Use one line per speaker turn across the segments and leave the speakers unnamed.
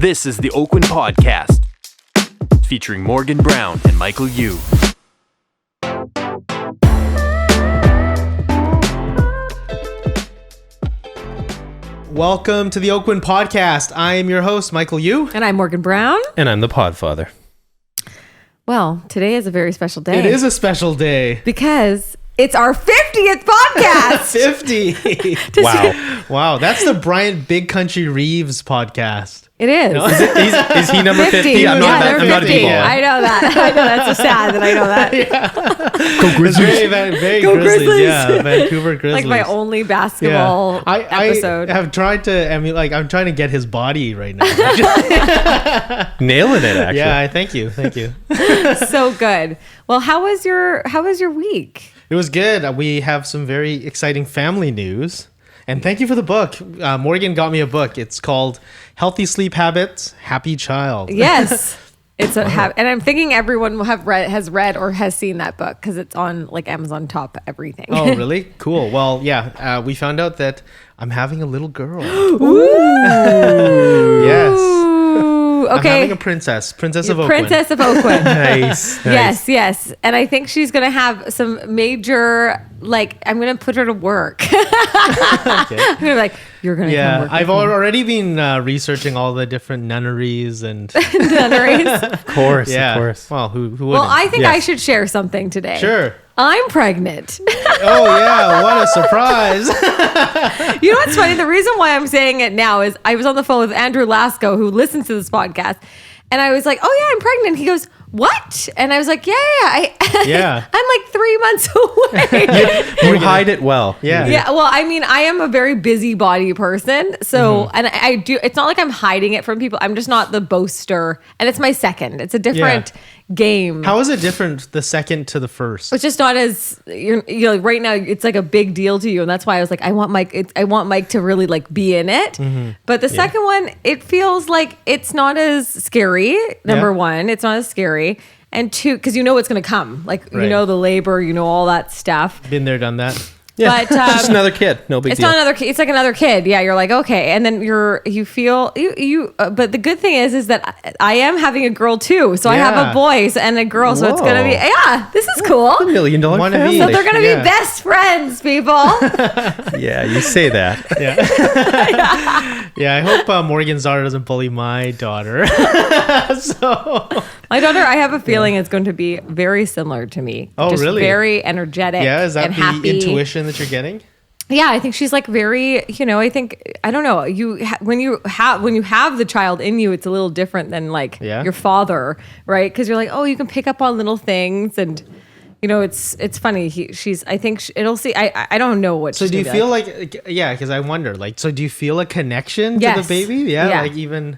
This is the Oakwyn Podcast, featuring Morgan Brown and Michael Yu.
Welcome to the Oakwyn Podcast. I am your host, Michael Yu.
And I'm Morgan Brown.
And I'm the Podfather.
Well, today is a very special day.
It is a special day.
Because it's our 50th podcast.
50.
Wow.
Wow. That's the Bryant Big Country Reeves podcast.
It is.
Is he number 50? I'm not
number
a
50.
ball.
I know that. I know that's so sad that I know that.
Go Grizzlies. Very
Go
Grizzlies. Yeah, Vancouver Grizzlies.
Like my only basketball episode.
I have tried to, I'm trying to get his body right now.
Nailing it, actually.
Yeah, thank you.
So good. Well, how was your week?
It was good. We have some very exciting family news. And thank you for the book. Morgan got me a book. It's called Healthy Sleep Habits, Happy Child.
Yes. It's and I'm thinking everyone will has read or has seen that book because it's on like Amazon top everything.
Oh, really? Cool. Well, yeah, we found out that I'm having a little girl.
Ooh.
Yes.
Okay.
I'm having a princess of Oakwyn.
Princess of Oakwyn.
Nice.
Yes. And I think she's going to have some major, I'm going to put her to work.
Okay.
I'm going to be like, you're going to come work
I've
with me.
already been researching all the different nunneries and...
Nunneries.
Of course.
Well, who wouldn't?
Well, I think
Yes.
I should share something today.
Sure.
I'm pregnant.
Oh, yeah. What a surprise.
You know what's funny? The reason why I'm saying it now is I was on the phone with Andrew Lasco, who listens to this podcast. And I was like, oh, yeah, I'm pregnant. He goes, what? And I was like, yeah. I'm like 3 months away.
You hide it well.
Yeah.
Yeah. Well, I mean, I am a very busybody person. So, and I do, it's not like I'm hiding it from people. I'm just not the boaster. And it's my second. It's a different game.
How is it different, the second to the first?
It's just not as right now. It's like a big deal to you, and that's why I was like, I want Mike to really like be in it. Mm-hmm. But the second one, it feels like it's not as scary. Number one, it's not as scary, and two, because it's going to come. Like
Right.
the labor, all that stuff.
Been there, done that.
Yeah.
But
It's just another kid. No big
it's
deal.
not another kid. It's like another kid. Yeah, you're like, okay, and then you feel. But the good thing is that I am having a girl too. So I have a boy and a girl. So it's gonna be this is cool.
$1 million
One of
family.
each.
So they're gonna be best friends, people.
Yeah, you say that.
Yeah, I hope Morgan's daughter doesn't bully my daughter. So
My daughter, I have a feeling is going to be very similar to me.
Oh,
just
really?
Very energetic.
yeah, is that
and
the
happy.
intuition that you're getting?
Yeah, I think she's like very. I don't know. When you have the child in you, it's a little different than your father, right? Because you're like, oh, you can pick up on little things, and it's funny. It'll see. I don't know what.
So do you feel because I wonder, so do you feel a connection to the baby? Yeah.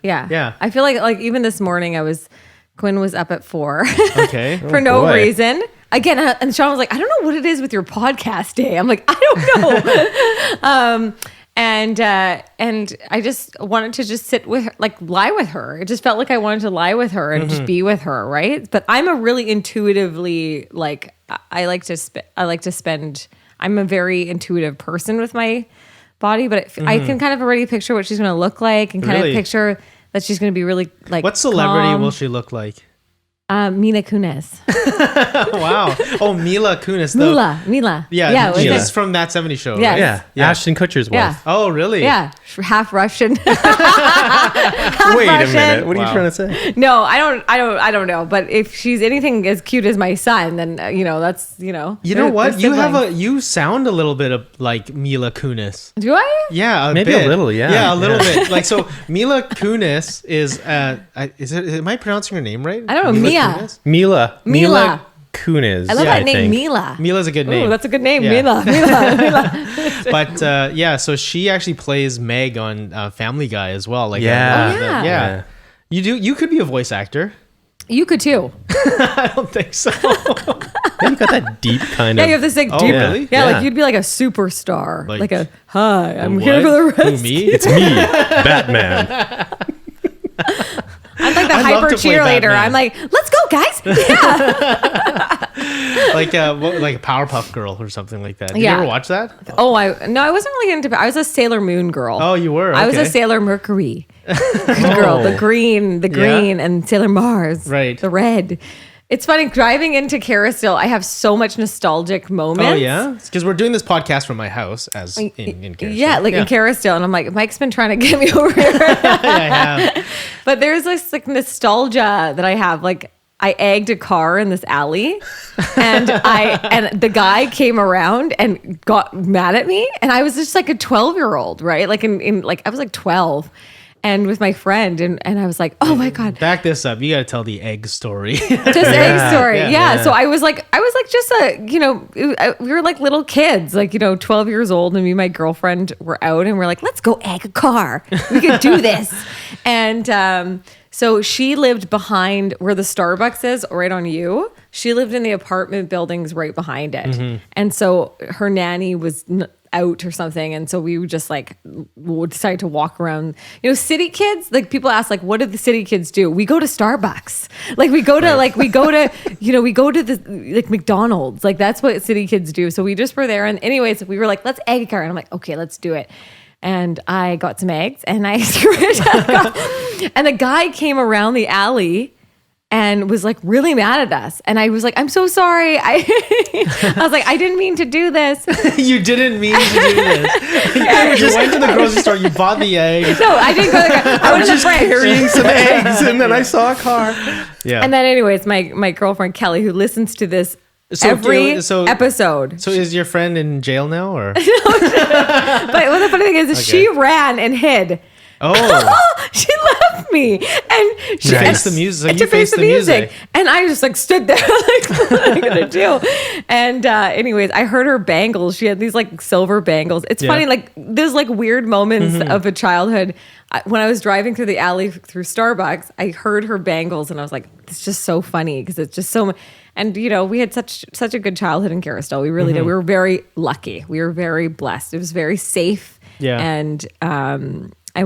Yeah. I feel like even this morning Quinn was up at 4
Okay.
for no reason. Again, and Sean was like, I don't know what it is with your podcast day. I'm like, I don't know. And I just wanted to just sit with her, lie with her. It just felt like I wanted to lie with her and just be with her, right? But I'm a really intuitively I like to spend. I'm a very intuitive person with my body, but I can kind of already picture what she's going to look like and kind of picture that she's going to be really
what celebrity
calm.
will she look like?
Mila Kunis.
Wow. Oh, Mila Kunis.
Mila.
Yeah,
was
she's
it?
from That 70s Show,
Yes.
right?
Yeah. Ashton Kutcher's wife.
Yeah.
Oh, really?
Yeah, half Russian.
Wait a minute. What are you trying to say?
No, I don't know. But if she's anything as cute as my son, then that's
You know what?
they're
You sound a little bit of like Mila Kunis.
Do I?
Yeah,
Maybe
bit.
a little, yeah.
Yeah, a little bit. So Mila Kunis is am I pronouncing her name right?
I don't know. Mia.
Kunis?
Mila Kunis.
I love that name,
think.
Mila.
Mila's a good name.
Ooh, that's a good name,
Yeah.
Mila.
But so she actually plays Meg on Family Guy as well.
Yeah.
Yeah. You could be a voice actor.
You could too.
I don't think so.
Yeah, you got that deep kind
Yeah,
of.
you have this deep.
really?
Yeah,
Yeah.
you'd be like a superstar.
Like,
Hi, I'm
What?
here for the rest.
Who, me?
It's me, Batman.
I'm like the
I'd love
hyper
to play
cheerleader.
Batman.
I'm like, let's go, guys. Yeah.
like a Powerpuff Girl or something like that. Did
Yeah.
you ever watch that?
I wasn't really into. I was a Sailor Moon girl.
Oh, you were?
I was a
Okay.
Sailor Mercury. Good girl. The green, and Sailor Mars.
Right.
The red. It's funny, driving into Carousel, I have so much nostalgic moments.
Oh, yeah? Because we're doing this podcast from my house as in Carousel.
Yeah, in Carousel. And I'm like, Mike's been trying to get me over here.
I have.
But there's this like nostalgia that I have. Like, I egged a car in this alley and the guy came around and got mad at me. And I was just like a 12-year-old, right? Like I was like 12. And with my friend, and I was like, oh my God.
Back this up. You got to tell the egg story.
Just egg story. Yeah. So I was like just we were like little kids, like, 12 years old. And me and my girlfriend were out and we're like, let's go egg a car. We could do this. And so she lived behind where the Starbucks is, right on you. She lived in the apartment buildings right behind it. Mm-hmm. And so her nanny was out or something, and so we would just like decide to walk around. City kids, like, people ask like, what do the city kids do? We go to Starbucks, like we go to we go to the like McDonald's, like that's what city kids do. So we just were there, and anyways we were like, let's egg a car, and I'm like, okay, let's do it. And I got some eggs and I threw it and the guy came around the alley and was like really mad at us. And I was like, I'm so sorry. I was like, I didn't mean to do this.
You didn't mean to do this. You went to the grocery store, you bought the eggs.
No, I didn't go to the grocery store. I was
just carrying some eggs and then I saw a car.
Yeah.
And then anyways, my girlfriend Kelly, who listens to this every episode.
So is your friend in jail now, or?
But what the funny thing is she ran and hid.
Oh.
She left me, and she
faced the music.
And to face the music, and I just like stood there, like, what am I gonna do? And anyways, I heard her bangles. She had these like silver bangles. It's funny, like there's like weird moments of a childhood. When I was driving through the alley through Starbucks, I heard her bangles, and I was like, "It's just so funny because it's just so." And we had such a good childhood in Carousel. We really did. We were very lucky. We were very blessed. It was very safe.
Yeah.
And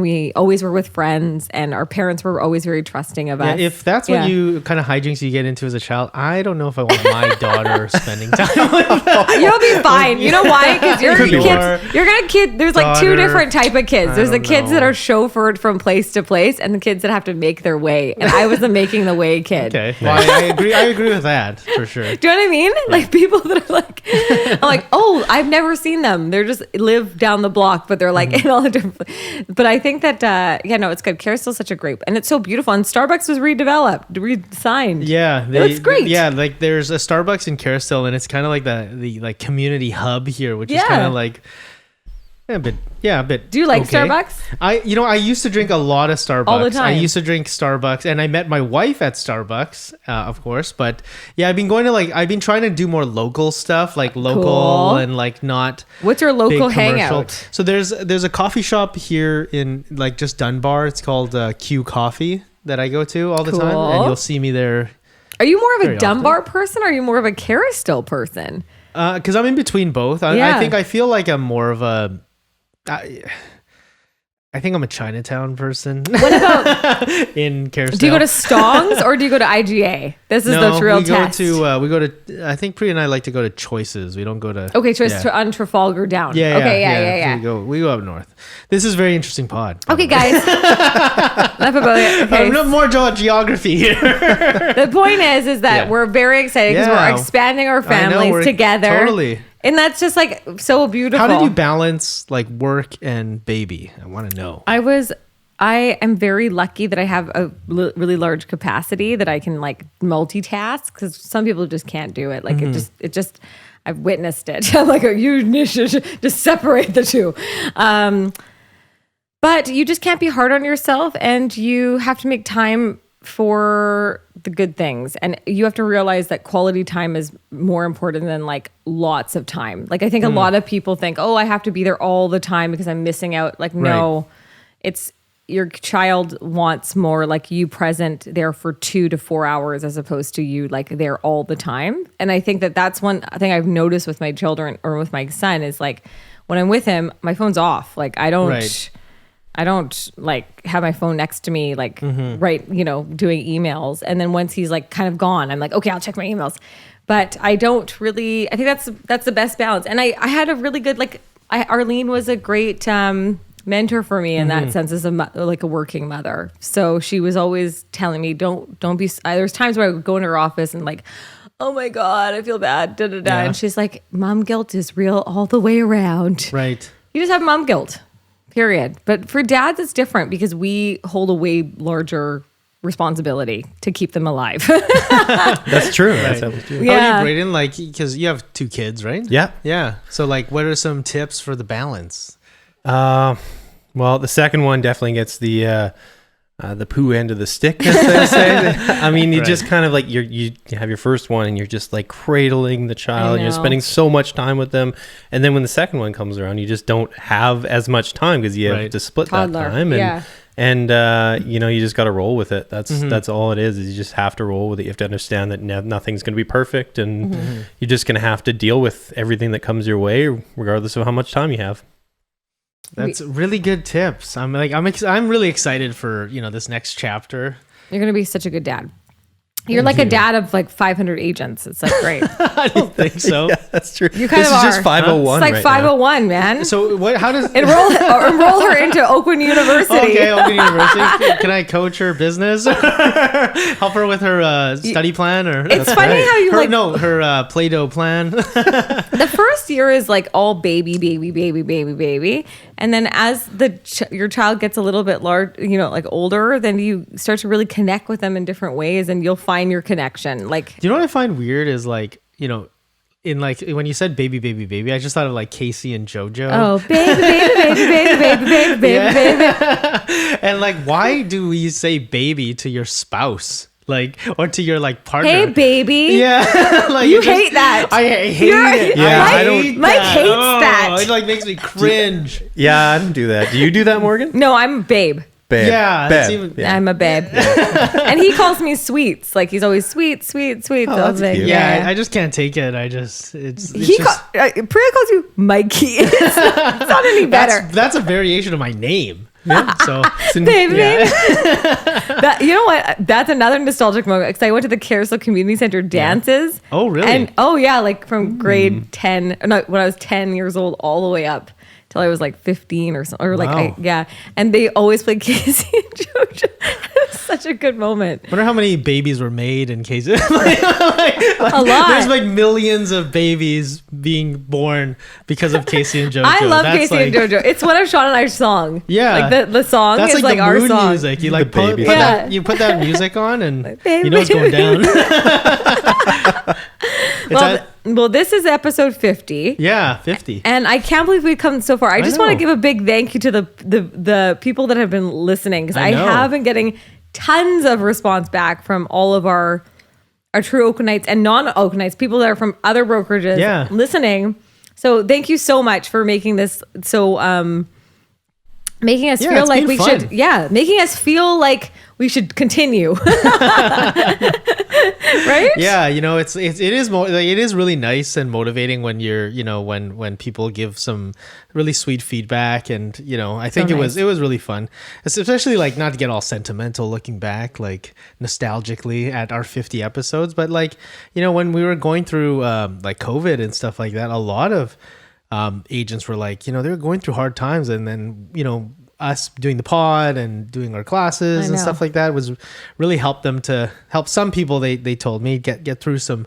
we always were with friends, and our parents were always very trusting of us.
If that's what you kind of hijinks you get into as a child, I don't know if I want my daughter spending time with that.
You'll be fine. You know why? Because you're gonna kid. There's like two different type of kids. There's the kids that are chauffeured from place to place, and the kids that have to make their way. And I was the making the way kid.
Okay, well, I agree with that for sure.
Do you know what I mean? Yeah. Like people that are like, I'm like, oh, I've never seen them. They're just live down the block, but they're like in all the different. But I think that it's good. Carousel's such a great, and it's so beautiful. And Starbucks was redesigned.
Yeah,
it looks great.
Yeah, like there's a Starbucks in Carousel, and it's kind of like the like community hub here, which is kind of like a bit.
Do you like Starbucks?
I used to drink a lot of Starbucks
all the time.
I used to drink Starbucks, and I met my wife at Starbucks, of course. But yeah, I've been trying to do more local stuff, like local and like not.
What's your local hangout?
So there's a coffee shop here in like just Dunbar. It's called Q Coffee that I go to all the time, and you'll see me there. Are you more of a Dunbar person, or are you more of a Carousel person? Because I'm in between both. I feel like I'm more of a. I think I'm a Chinatown person. What about in Carousel? Do you go to Stong's or do you go to IGA? This is the real test. We go to. I think Priya and I like to go to Choices. We don't go to. Okay, Choices on Trafalgar down. Yeah. We go up north. This is a very interesting pod. Okay, guys. Enough about it. Okay. More geography here. The point is that we're very excited because we're expanding our families together. Totally. And that's just like so beautiful. How did you balance like work and baby? I want to know. I am very lucky that I have a really large capacity that I can like multitask, because some people just can't do it. Like it just I've witnessed it. I'm like, you should just separate the two. But you just can't be hard on yourself, and you have to make time for the good things, and you have to realize that quality time is more important than like lots of time. Like I think a lot of people think, oh, I have to be there all the time because I'm missing out. Like no, it's your child wants more like you present there for 2 to 4 hours as opposed to you like there all the time. And I think that that's one thing I've noticed with my children or with my son is like when I'm with him, my phone's off. Like I don't like have my phone next to me, like doing emails. And then once he's like kind of gone, I'm like, okay, I'll check my emails. But I don't really, I think that's the best balance. And I had a really good, like Arlene was a great
mentor for me in that sense as like a working mother. So she was always telling me, don't be, there's times where I would go into her office and like, oh my God, I feel bad. Da, da, da.
Yeah.
And she's like, mom guilt is real all the way around.
Right.
You just have mom guilt, period. But for dads, it's different because we hold a way larger responsibility to keep them alive.
That's true.
Right.
That's absolutely true.
How
Yeah.
do you, Brayden, like, because you have 2 kids, right?
Yeah.
Yeah. So like, what are some tips for the balance?
Well, the second one definitely gets the poo end of the stick, as they say. I mean, you just kind of like you have your first one and you're just like cradling the child and you're spending so much time with them. And then when the second one comes around, you just don't have as much time because you have to split
Toddler.
that time. And you just got to roll with it. That's all it is you just have to roll with it. You have to understand that nothing's going to be perfect and you're just going to have to deal with everything that comes your way, regardless of how much time you have.
That's really good tips. I'm really excited for, this next chapter.
You're going to be such a good dad. You're like a dad of like 500 agents. It's like great.
I don't think so.
Yeah, that's true.
You kind
this
of
is
are.
just 501
It's like
right
501, man.
So how does
enroll her into Oakwyn University.
Okay, Oakwyn University. Can I coach her business? Help her with her study plan, or
It's funny how you
her Play-Doh plan.
The first year is like all baby, and then as your child gets a little bit large, like older, then you start to really connect with them in different ways, and you'll find your connection. Like,
do you know what I find weird is like in like when you said baby, I just thought of like Casey and JoJo.
Oh, baby.
And like, why do we say baby to your spouse? Like, or to your like partner?
Hey, baby.
Yeah. Like,
you hate that.
I hate it.
Yeah,
Mike hates that.
It like makes me cringe.
Yeah, I don't do that. Do you do that, Morgan?
No, I'm babe.
Babe.
Yeah, that's
Babe.
even-
I'm a babe. And he calls me sweets. Like, he's always sweet. So
that's
like,
cute.
Yeah, I just can't take it.
Priya calls you Mikey. It's not any better.
That's a variation of my name. Yeah, so
Babe. You know what? That's another nostalgic moment because I went to the Carousel Community Center dances.
Oh, really?
And like from grade 10, no, when I was 10 years old, all the way up till I was like 15 or something. Or like,
Wow.
And they always played Casey and JoJo. It was such a good moment.
wonder how many babies were made in Casey.
A lot.
There's like millions of babies being born because of Casey and JoJo.
I love
That's
Casey
like,
and JoJo. It's one of Sean and I's song.
Yeah.
Like the song
That's
is
like the
our
mood
song.
music. You like
The baby.
you put that music on and
Baby.
you know it's going down.
Well, this is episode 50.
Yeah, 50.
And I can't believe we've come so far. I just want to
know.
give a big thank you to the people that have been listening because I
know.
have been getting tons of response back from all of our true Oakwynites and non-Oakwynites, people that are from other brokerages listening. So thank you so much for making this so making us feel like we
fun.
should making us feel like we should continue. Right?
Yeah, it is really nice and motivating when you're when people give some really sweet feedback, and I think it was really fun, especially like not to get all sentimental looking back like nostalgically at our 50 episodes, but like when we were going through like COVID and stuff like that, a lot of agents were like they were going through hard times, and then us doing the pod and doing our classes and stuff like that was really help some people, they told me, get through some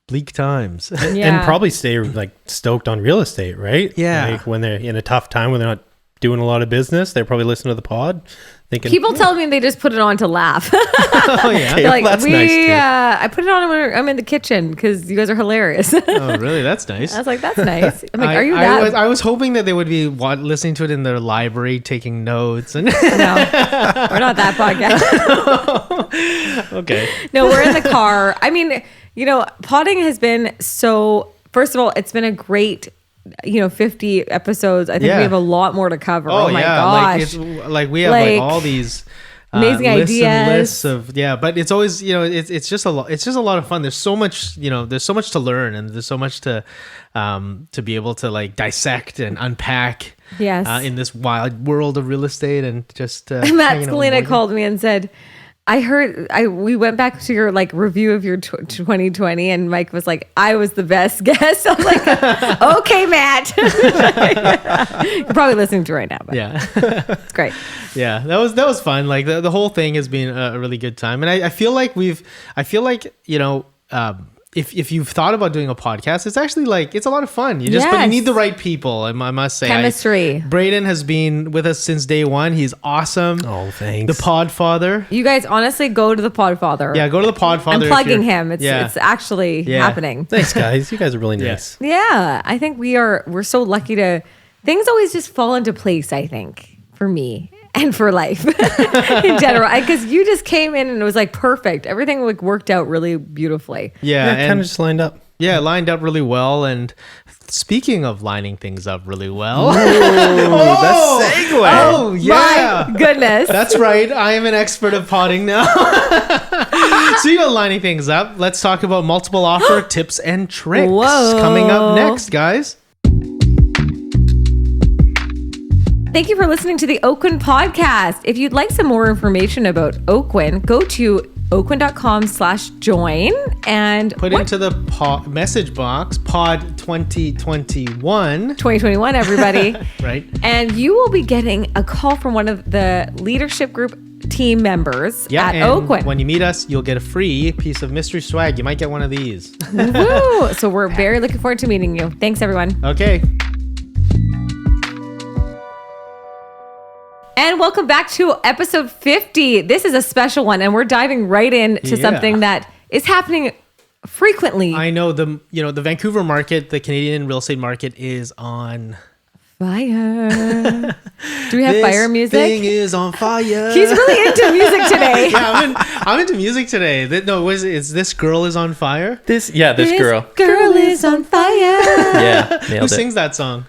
bleak times.
And probably stay like stoked on real estate, right?
Yeah.
Like when they're in a tough time, when they're not doing a lot of business, they're probably listening to the pod thinking
People tell me they just put it on to laugh.
Oh yeah.
Okay,
They're like,
that's nice too.
I put it on when I'm in the kitchen because you guys are hilarious.
Oh really? That's nice.
I was like, that's nice. I'm like, are you
I was hoping that they would be listening to it in their library, taking notes. And
No, we're not that podcast.
Okay.
No, we're in the car. I mean, podding has been so. First of all, it's been a great 50 episodes. I think we have a lot more to cover. Oh my gosh.
Like we have like all these
amazing ideas.
Lists of but it's always it's just a lot. It's just a lot of fun. There's so much there's so much to learn, and there's so much to be able to like dissect and unpack.
Yes.
In this wild world of real estate, and just
Matt Scalina called me and said, we went back to your like review of your 2020 and Mike was like, I was the best guest. I was like, okay, Matt. You're probably listening to it right now, but
yeah,
it's great.
Yeah, that was fun. Like the whole thing has been a really good time. And I feel like if you've thought about doing a podcast, it's actually like, it's a lot of fun. But you need the right people. I must say,
chemistry.
Braden has been with us since day one. He's awesome.
Oh, thanks.
The Podfather.
You guys honestly go to the Podfather.
Yeah, go to the Podfather.
I'm plugging him. It's actually happening.
Thanks, guys. You guys are really nice.
Yeah, I think we're so lucky things always just fall into place, I think, for me. And for life in general, because you just came in and it was like perfect. Everything like worked out really beautifully.
Yeah,
it kind of just lined up.
Yeah, lined up really well. And speaking of lining things up really well,
that's segue.
Oh yeah,
my goodness,
that's right. I am an expert of potting now. Speaking of lining things up, let's talk about multiple offer tips and tricks.
Whoa.
Coming up next, guys.
Thank you for listening to the Oakwyn podcast. If you'd like some more information about Oakwyn, go to oakwyn.com/join and
put into the message box pod 2021.
2021, everybody.
Right.
And you will be getting a call from one of the leadership group team members at Oakwyn.
When you meet us, you'll get a free piece of mystery swag. You might get one of these.
Woo! So we're very looking forward to meeting you. Thanks, everyone.
Okay.
And welcome back to episode 50. This is a special one, and we're diving right into something that is happening frequently.
I know the Vancouver market, the Canadian real estate market is on
fire. Do we have fire music?
This thing is on fire.
He's really into music today.
Yeah, I'm into music today. Is This Girl Is on Fire?
This girl.
Girl is on fire.
Yeah,
Who sings that song?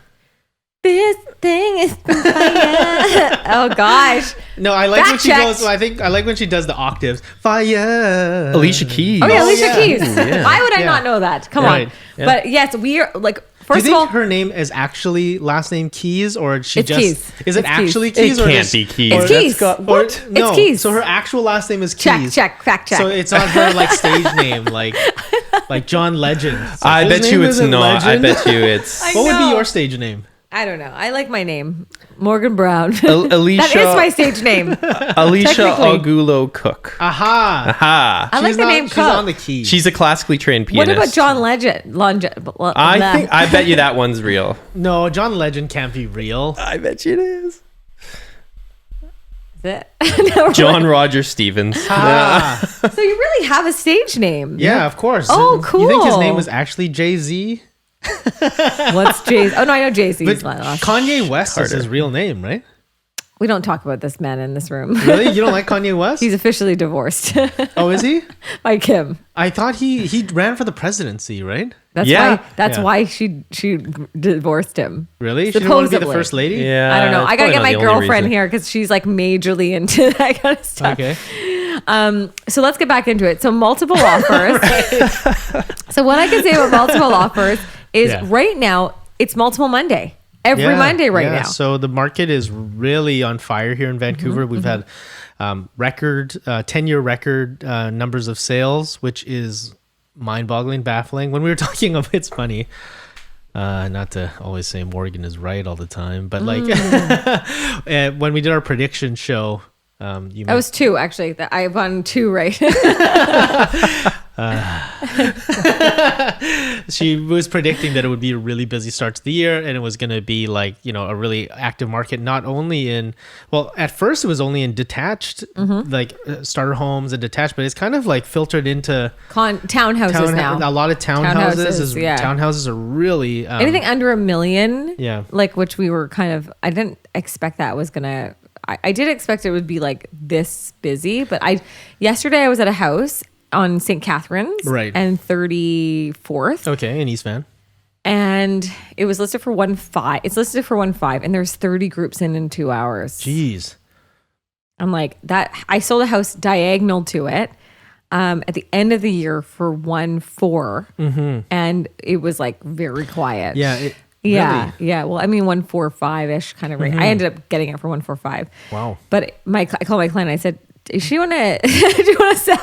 This thing is on fire. Oh gosh.
No, I like when she goes. I like when she does the octaves. Fire.
Alicia Keys.
Oh yeah, Alicia Keys.
Yeah.
Why would I not know that? Come on. Yeah. But yes, we are like. First
Do you
of all,
think her name is actually last name Keys, or she just
Keys.
Is it actually Keys?
It
or
can't
just,
be Keys.
It's Keys.
No,
it's Keys.
So her actual last name is Keys.
Fact check.
So it's not her like stage name, like John Legend. So
I bet you it's not.
Legend.
I bet you it's.
What would be your stage name?
I don't know. I like my name, Morgan Brown.
Alicia.
That is my stage name.
Alicia Augulo Cook.
Aha.
I like the name Cook.
She's on the keys.
She's a classically trained pianist.
What about John Legend?
I bet you that one's real.
No, John Legend can't be real.
I bet you it is.
Is it? No,
John Roger Stevens.
So you really have a stage name?
Yeah, of course.
Oh, cool.
You think his name was actually Jay-Z?
What's Jay-Z? Oh no, I know Jay-Z's
But
last.
Kanye West is his real name, right?
We don't talk about this man in this room.
Really? You don't like Kanye West?
He's officially divorced.
Oh, is he?
By Kim.
I thought he ran for the presidency, right?
That's why she divorced him.
Really? She didn't want to be the first lady?
Yeah.
I don't know. I gotta get my girlfriend
reason.
here because she's like majorly into that kind of stuff.
Okay.
So let's get back into it. So multiple offers. So what I can say about multiple offers is right now it's multiple Monday. Every Monday right now.
So the market is really on fire here in Vancouver. We've had record 10-year record numbers of sales, which is mind-boggling, baffling. When we were talking about, it's funny. Not to always say Morgan is right all the time, but like when we did our prediction show,
I was 2 actually. I won 2 right.
She was predicting that it would be a really busy start to the year, and it was going to be like, a really active market, not only in, well, at first it was only in detached, like starter homes and detached, but it's kind of like filtered into
townhouses now.
A lot of townhouses. Townhouses are really
anything under $1 million.
Yeah.
Like, which we were I didn't expect that was going to, I did expect it would be like this busy, but yesterday I was at a house on St. Catharines,
right,
and 34th.
Okay, in East Van.
And it was listed for 1.5. It's listed for 1.5, and there's 30 groups in 2 hours.
Jeez.
I'm like that. I sold a house diagonal to it at the end of the year for 1.4, and it was like very quiet.
Yeah.
Yeah,
really?
yeah. Well, I mean, 1.45-ish kind of rate. I ended up getting it for 1.45.
Wow.
But I called my client. I said, do you want to sell?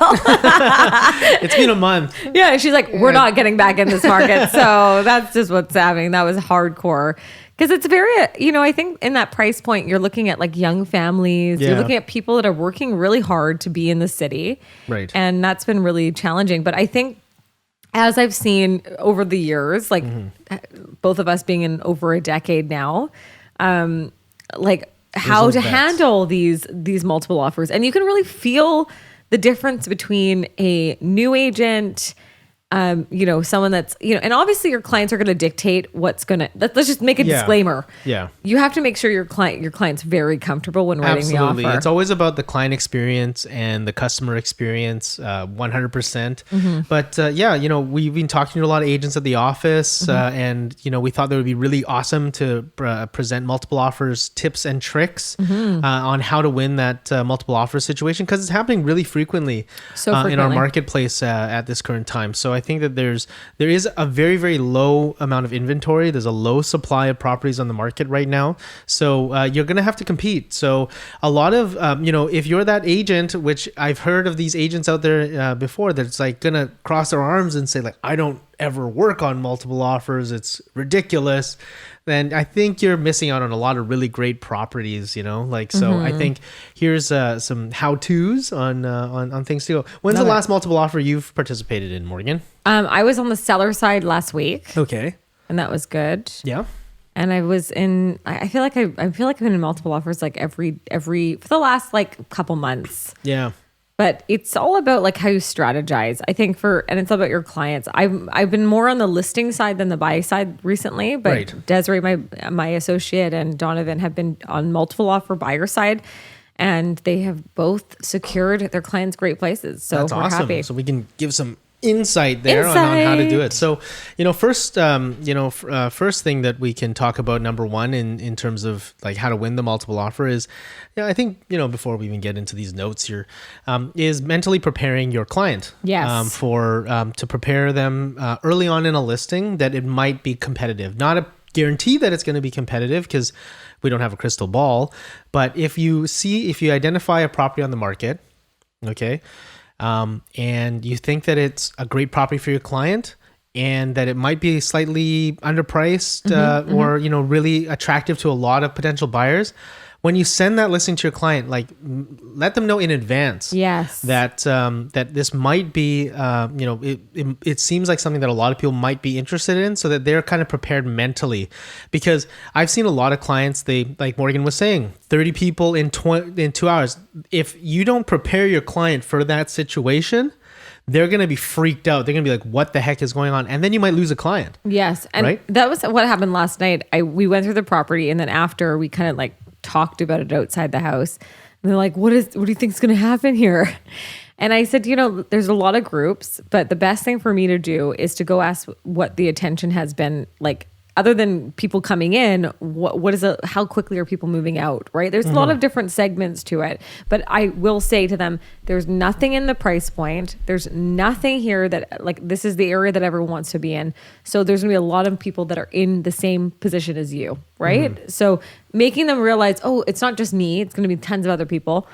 It's been a month.
Yeah. She's like, we're not getting back in this market. So that's just what's happening. That was hardcore. Because it's very, I think in that price point, you're looking at like young families. Yeah. You're looking at people that are working really hard to be in the city.
Right.
And that's been really challenging. But I think as I've seen over the years, like both of us being in over a decade now, like how to handle these multiple offers. And you can really feel the difference between a new agent, someone that's, and obviously your clients are going to dictate let's just make a disclaimer.
Yeah.
You have to make sure your client's very comfortable when writing the offer.
It's always about the client experience and the customer experience, 100%. But we've been talking to a lot of agents at the office and, we thought that would be really awesome to present multiple offers, tips and tricks on how to win that multiple offer situation, because it's happening really frequently, in our marketplace at this current time. So I think that there is a very, very low amount of inventory. There's a low supply of properties on the market right now. So you're going to have to compete. So a lot of, if you're that agent, which I've heard of these agents out there before, that's like going to cross their arms and say like, I don't ever work on multiple offers, it's ridiculous, then I think you're missing out on a lot of really great properties, So I think here's some how-tos on things to go. When's the last multiple offer you've participated in, Morgan?
I was on the seller side last week.
Okay.
And that was good.
Yeah.
And I was in, I feel like I've been in multiple offers like every for the last like couple months.
Yeah.
But it's all about like how you strategize. I think and it's all about your clients. I've been more on the listing side than the buy side recently, but right. Desiree, my associate, and Donovan have been on multiple offer buyer side, and they have both secured their clients great places. So
that's
we're
awesome.
happy.
So we can give some insight there on how to do it. So, first thing that we can talk about, number one, in terms of like how to win the multiple offer is, I think, before we even get into these notes here, is mentally preparing your client.
Yes.
To prepare them early on in a listing that it might be competitive. Not a guarantee that it's going to be competitive because we don't have a crystal ball. But if you identify a property on the market, okay, and you think that it's a great property for your client and that it might be slightly underpriced or, really attractive to a lot of potential buyers, when you send that listing to your client, like let them know in advance that this might be, it seems like something that a lot of people might be interested in, so that they're kind of prepared mentally. Because I've seen a lot of clients, they, like Morgan was saying, 30 people in 2 hours. If you don't prepare your client for that situation, they're going to be freaked out. They're going to be like, what the heck is going on? And then you might lose a client.
Yes. And that was what happened last night. We went through the property, and then after we kind of like talked about it outside the house, and they're like, what do you think is going to happen here? And I said, there's a lot of groups, but the best thing for me to do is to go ask what the attention has been like, other than people coming in, what is how quickly are people moving out, right? There's a lot of different segments to it, but I will say to them, there's nothing in the price point. There's nothing here that like, this is the area that everyone wants to be in. So there's gonna be a lot of people that are in the same position as you, right? So making them realize, oh, it's not just me, it's gonna be tons of other people.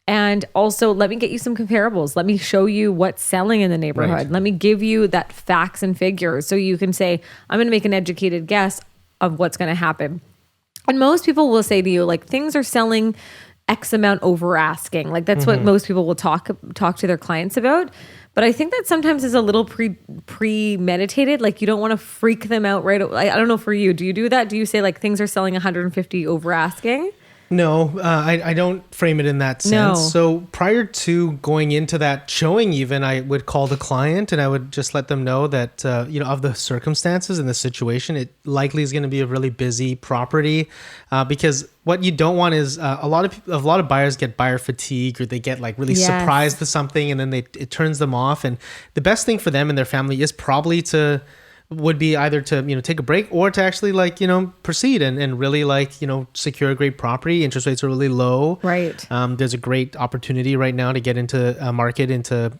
And also, let me get you some comparables. Let me show you what's selling in the neighborhood. Right. Let me give you that facts and figures so you can say, I'm going to make an educated guess of what's going to happen. And most people will say to you, like, things are selling X amount over asking. Like, that's what most people will talk to their clients about. But I think that sometimes is a little premeditated. Like, you don't want to freak them out right away. I don't know for you. Do you do that? Do you say, like, things are selling 150 over asking?
No, I don't frame it in that sense.
No.
So prior to going into that showing, even I would call the client and I would just let them know that, of the circumstances and the situation, it likely is going to be a really busy property because what you don't want is a lot of buyers get buyer fatigue, or they get like really surprised with something and then it turns them off. And the best thing for them and their family is probably to would be either to, take a break or to actually proceed and really secure a great property. Interest rates are really low.
Right.
There's a great opportunity right now to get into a market into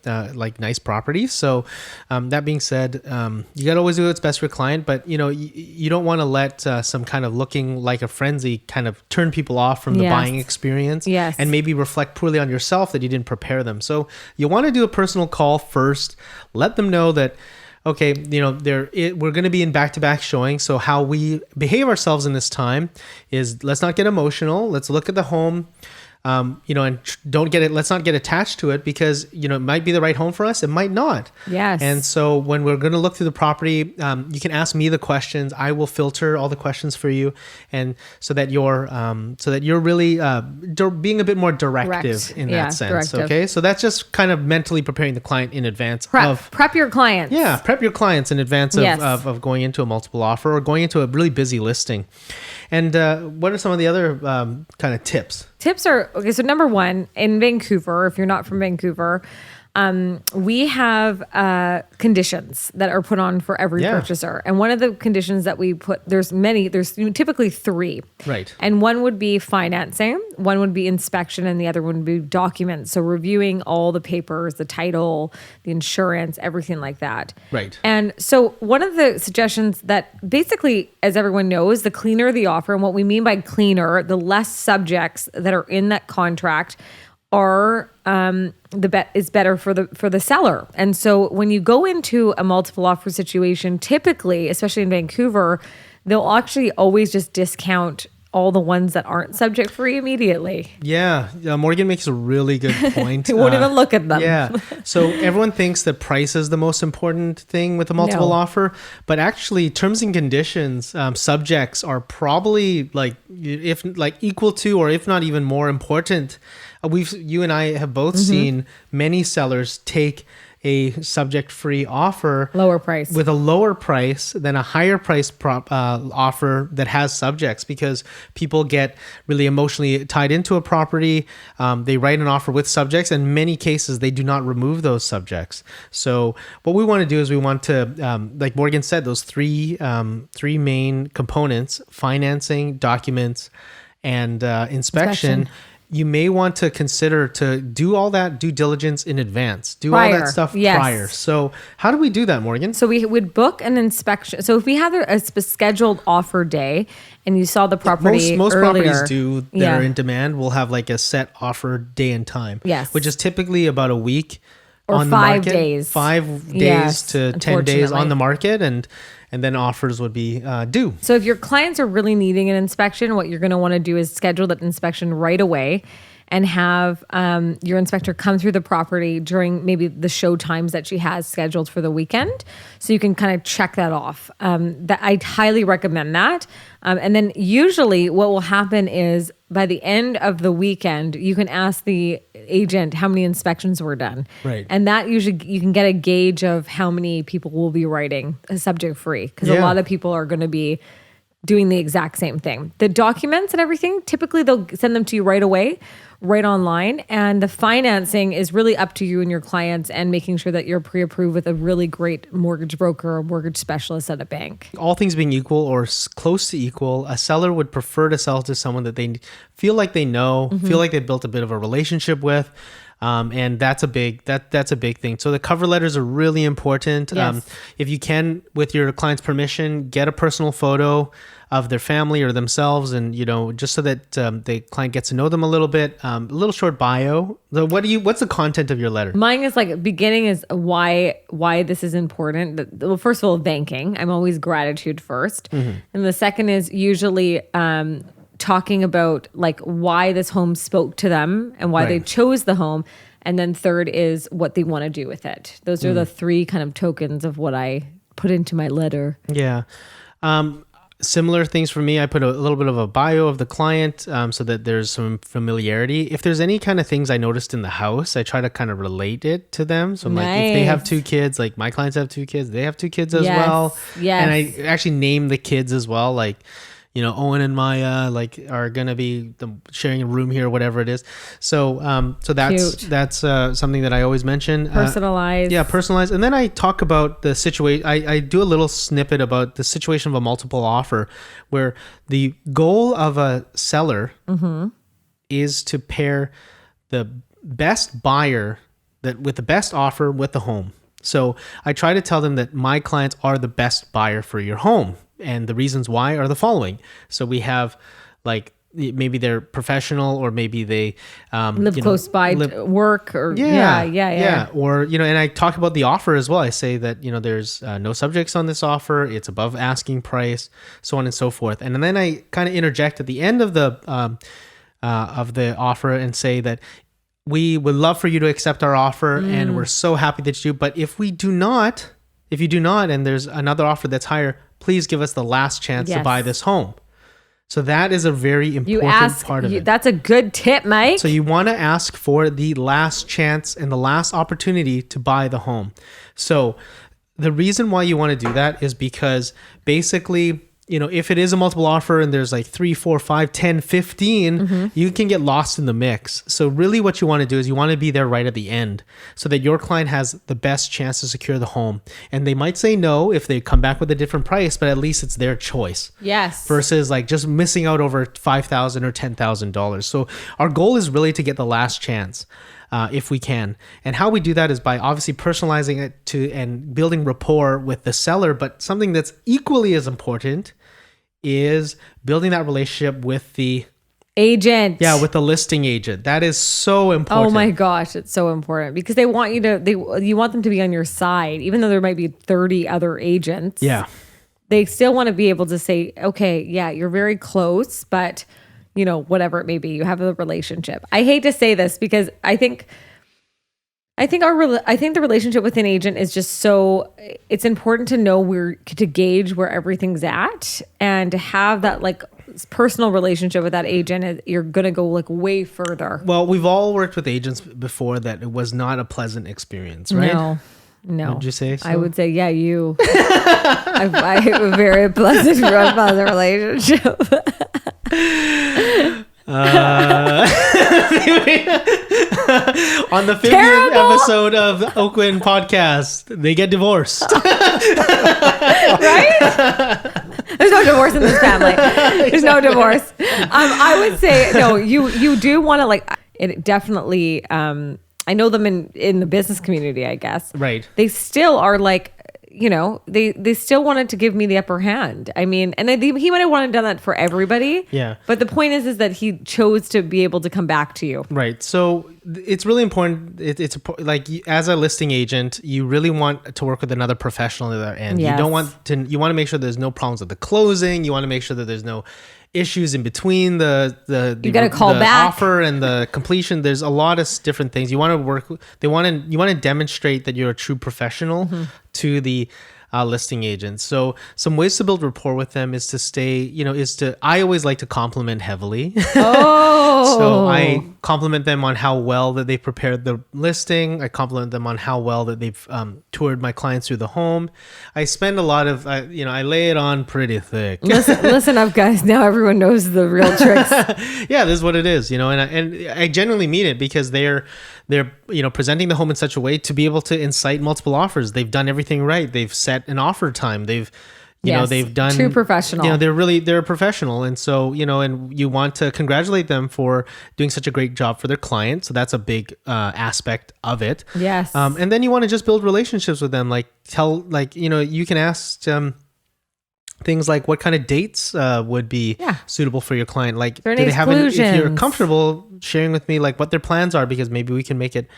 nice properties. So that being said, you got to always do what's best for your client, but you don't want to let some kind of looking like a frenzy kind of turn people off from the buying experience.
Yes.
And maybe reflect poorly on yourself that you didn't prepare them. So you want to do a personal call first. Let them know that, okay, we're going to be in back-to-back showing. So how we behave ourselves in this time is, let's not get emotional. Let's look at the home, and let's not get attached to it, because, it might be the right home for us. It might not.
Yes.
And so when we're going to look through the property, you can ask me the questions. I will filter all the questions for you. And so that you're really being a bit more directive in that sense. Directive. Okay. So that's just kind of mentally preparing the client in advance.
Prep your clients.
Yeah. Prep your clients in advance of going into a multiple offer or going into a really busy listing. And what are some of the other kind of tips?
Tips are, okay, so number one, in Vancouver, if you're not from Vancouver, we have conditions that are put on for every purchaser. And one of the conditions that we put, there's typically 3.
Right.
And one would be financing, one would be inspection, and the other one would be documents. So reviewing all the papers, the title, the insurance, everything like that.
Right.
And so one of the suggestions that basically, as everyone knows, the cleaner the offer, and what we mean by cleaner, the less subjects that are in that contract are is better for the seller. And so when you go into a multiple offer situation, typically, especially in Vancouver, they'll actually always just discount all the ones that aren't subject free immediately.
Yeah. Morgan makes a really good point.
They won't even look at them.
Yeah. So everyone thinks that price is the most important thing with a multiple offer, but actually terms and conditions, subjects are probably equal to, or if not even more important. You and I have both seen many sellers take a subject-free offer,
lower price,
with a lower price than a higher price offer that has subjects, because people get really emotionally tied into a property. They write an offer with subjects, and in many cases they do not remove those subjects. So what we want to do is we want to, like Morgan said, those three main components: financing, documents, and inspection. You may want to consider to do all that due diligence in advance. Do all that stuff prior. So how do we do that, Morgan?
So we would book an inspection. So if we have a scheduled offer day and you saw the property
most
earlier,
properties do that are in demand will have like a set offer day and time.
Yes.
Which is typically about a week
or
on the
5
market.
days.
5 days to 10 days on the market, and then offers would be due.
So if your clients are really needing an inspection, what you're going to want to do is schedule that inspection right away and have your inspector come through the property during maybe the show times that she has scheduled for the weekend. So you can kind of check that off. I'd highly recommend that. And then usually what will happen is by the end of the weekend, you can ask the agent how many inspections were done.
Right.
And that usually you can get a gauge of how many people will be writing a subject free, because a lot of people are going to be doing the exact same thing. The documents and everything, typically they'll send them to you right away, right online. And the financing is really up to you and your clients, and making sure that you're pre-approved with a really great mortgage broker or mortgage specialist at a bank.
All things being equal or close to equal, a seller would prefer to sell to someone that they feel like they know, feel like they've built a bit of a relationship with. And that's a big thing. So the cover letters are really important.
Yes.
If you can, with your client's permission, get a personal photo of their family or themselves, and just so that the client gets to know them a little bit. A little short bio. So what's the content of your letter? Mine
is beginning is why this is important. Well, first of all, thanking. I'm always gratitude first, and the second is usually talking about like why this home spoke to them and why they chose the home. And then third is what they want to do with it. Those are the 3 kind of tokens of what I put into my letter.
Yeah. Similar things for me. I put a little bit of a bio of the client so that there's some familiarity. If there's any kind of things I noticed in the house, I try to kind of relate it to them. So I'm like, if they have 2 kids, like my clients have 2 kids, they have 2 kids as well.
Yes.
And I actually name the kids as well. Like, Owen and Maya are gonna be sharing a room here, whatever it is. So that's something that I always mention.
Personalize.
Personalize. And then I talk about the situation. I do a little snippet about the situation of a multiple offer, where the goal of a seller is to pair the best buyer with the best offer with the home. So I try to tell them that my clients are the best buyer for your home. And the reasons why are the following. So we have maybe they're professional, or maybe they
live close by work, or
or and I talk about the offer as well. I say that there's no subjects on this offer, it's above asking price, so on and so forth. And then I kind of interject at the end of the offer and say that we would love for you to accept our offer, and we're so happy that you do. But if you do not, and there's another offer that's higher, please give us the last chance to buy this home. So that is a very important part of it.
That's a good tip, Mike.
So you want to ask for the last chance and the last opportunity to buy the home. So the reason why you want to do that is because basically, if it is a multiple offer and there's 3, 4, 5, 10, 15, you can get lost in the mix. So really what you want to do is you want to be there right at the end so that your client has the best chance to secure the home. And they might say no if they come back with a different price, but at least it's their choice.
Yes.
Versus just missing out over $5,000 or $10,000. So our goal is really to get the last chance. If we can. And how we do that is by obviously personalizing it and building rapport with the seller. But something that's equally as important is building that relationship with the
agent.
Yeah, with the listing agent. That is so important.
Oh my gosh, it's so important because they want you want them to be on your side, even though there might be 30 other agents.
Yeah.
They still want to be able to say, okay, yeah, you're very close, but whatever it may be, you have a relationship. I hate to say this because I think the relationship with an agent is just so, it's important to know to gauge where everything's at and to have that personal relationship with that agent. You're going to go way further.
Well, we've all worked with agents before that it was not a pleasant experience, right?
No.
Would you say so?
I would say, yeah, you. I have a very pleasant relationship.
On the 50th episode of Oakwyn podcast, they get divorced. Right?
There's no divorce in this family. There's no divorce. I would say no. You do want to it definitely. I know them in the business community, I guess.
Right.
They still are they still wanted to give me the upper hand. I mean, and he might have wanted to done that for everybody.
Yeah.
But the point is that he chose to be able to come back to you.
Right. So it's really important. It's as a listing agent, you really want to work with another professional at the other end.
Yes.
You want to make sure there's no problems with the closing. You want to make sure that there's no issues in between the
offer
and the completion. There's a lot of different things you want to work. You want to demonstrate that you're a true professional to the listing agents. So some ways to build rapport with them is to stay. I always like to compliment heavily.
Oh,
so I compliment them on how well that they prepared the listing. I compliment them on how well that they've toured my clients through the home. I spend a lot of, I lay it on pretty thick.
Listen up, guys. Now everyone knows the real tricks.
Yeah, this is what it is, and I genuinely mean it because they're presenting the home in such a way to be able to incite multiple offers. They've done everything right. They've set an offer time. They've done
true professional.
They're a professional. And so, and you want to congratulate them for doing such a great job for their client. So that's a big aspect of it.
Yes.
And then you want to just build relationships with them. You can ask things like what kind of dates would be suitable for your client. Do they have if you're comfortable sharing with me what their plans are, because maybe we can make it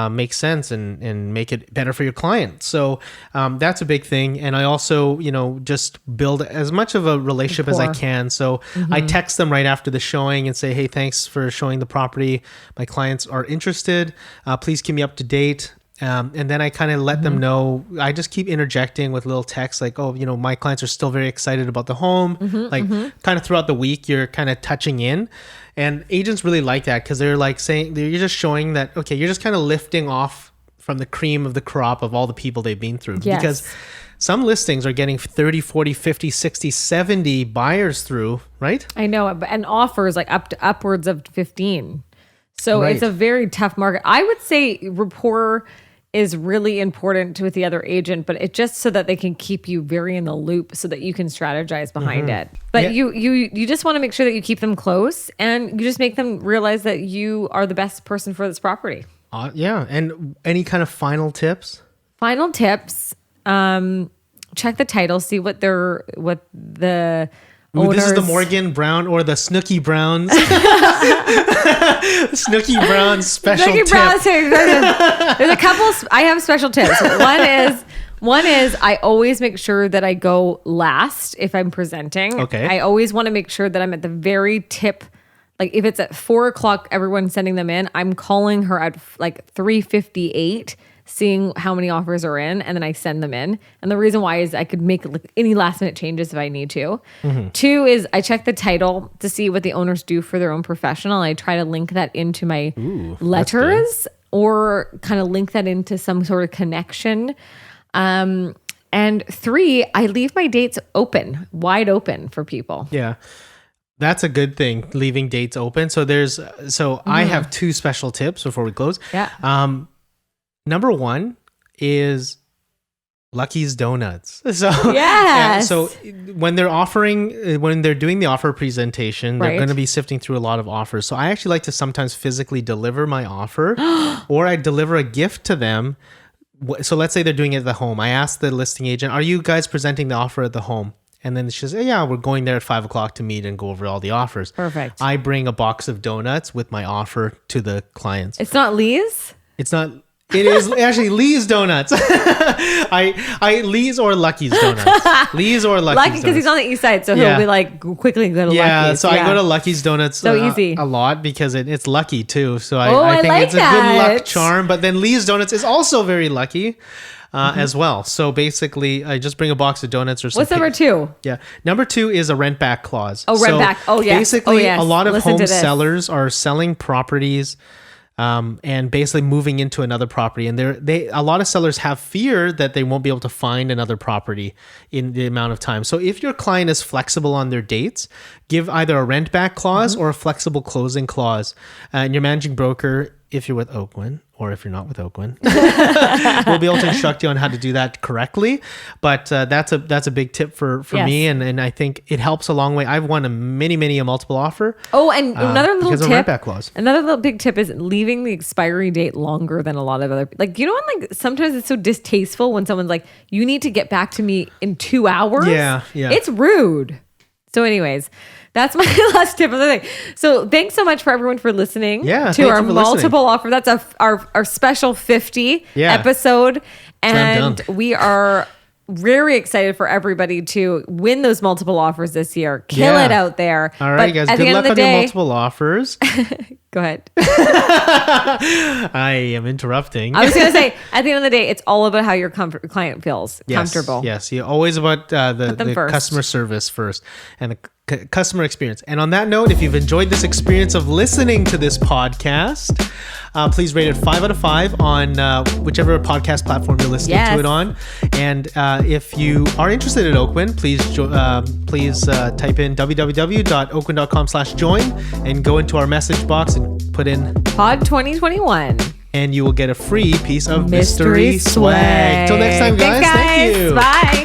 make sense and make it better for your client. So that's a big thing. And I also, just build as much of a relationship as I can. So I text them right after the showing and say, hey, thanks for showing the property. My clients are interested. Please keep me up to date. And then I kind of let them know. I just keep interjecting with little texts my clients are still very excited about the home. Kind of throughout the week, you're kind of touching in. And agents really like that because they're saying, you're just showing that, okay, you're just kind of lifting off from the cream of the crop of all the people they've been through.
Yes.
Because some listings are getting 30, 40, 50, 60, 70 buyers through, right?
I know, and offers like upwards of 15. So It's a very tough market. I would say rapport is really important with the other agent, but it just so that they can keep you very in the loop so that you can strategize behind it. But you just want to make sure that you keep them close and you just make them realize that you are the best person for this property.
And any kind of final tips?
Final tips, check the title, see what the owners.
This is the Morgan Brown or the Snooky Browns. Snooky Brown special
Snooky
tip.
Brown, there's a couple. I have special tips. One is I always make sure that I go last if I'm presenting.
Okay.
I always want to make sure that I'm at the very tip. Like if it's at 4:00, everyone's sending them in. I'm calling her at like 3:58. Seeing how many offers are in, and then I send them in. And the reason why is I could make like any last minute changes if I need to. 2 is I check the title to see what the owners do for their own professional. I try to link that into my letters or kind of link that into some sort of connection. And 3, I leave my dates wide open for people.
Yeah. That's a good thing, leaving dates open. So I have 2 special tips before we close.
Yeah.
Number 1 is Lucky's Donuts. So
yes.
So when they're doing the offer presentation, they're going to be sifting through a lot of offers. So I actually like to sometimes physically deliver my offer, or I deliver a gift to them. So let's say they're doing it at the home. I ask the listing agent, "Are you guys presenting the offer at the home?" And then she says, "Yeah, we're going there at 5:00 to meet and go over all the offers."
Perfect.
I bring a box of donuts with my offer to the clients.
It's not Lee's?
It's not. It is actually Lee's Donuts. Lee's or Lucky's Donuts. Lee's or Lucky's
Lucky because he's on the east side, so he'll be like quickly go to Lucky's.
So I go to Lucky's Donuts
easy.
a lot because it's lucky too. So I think
like
it's a good luck charm. But then Lee's Donuts is also very lucky as well. So basically, I just bring a box of donuts or something.
What's number 2?
Yeah. Number 2 is a rent back clause.
Oh, rent back. Oh, yes.
Basically, a lot of home sellers are selling properties and basically moving into another property. And a lot of sellers have fear that they won't be able to find another property in the amount of time. So if your client is flexible on their dates, give either a rent back clause or a flexible closing clause. And your managing broker, if you're with Oakwyn, or if you're not with Oakwyn, we'll be able to instruct you on how to do that correctly. But that's a big tip for me, and I think it helps a long way. I've won a multiple offer.
Oh, and another little tip.
Rent-back clause.
Another little big tip is leaving the expiry date longer than a lot of other. Like sometimes it's so distasteful when someone's like, "You need to get back to me in 2 hours."
Yeah.
It's rude. So, anyways. That's my last tip of the day. So thanks so much for everyone for listening to our multiple offer. That's our special 50 episode. And we are very excited for everybody to win those multiple offers this year. Kill it out there.
All right, guys. Good luck on your multiple offers.
Go ahead.
I am interrupting.
I was going to say, at the end of the day, it's all about how your client feels comfortable.
Yes. You're always about the customer service first and the customer experience. And on that note, if you've enjoyed this experience of listening to this podcast, please rate it 5 out of 5 on whichever podcast platform you're listening to it on. And if you are interested in Oakwyn, please type in www.oakwyn.com/join and go into our message box and put in
Pod 2021.
And you will get a free piece of mystery swag. Till next time, guys.
Thanks, guys.
Thank you.
Bye.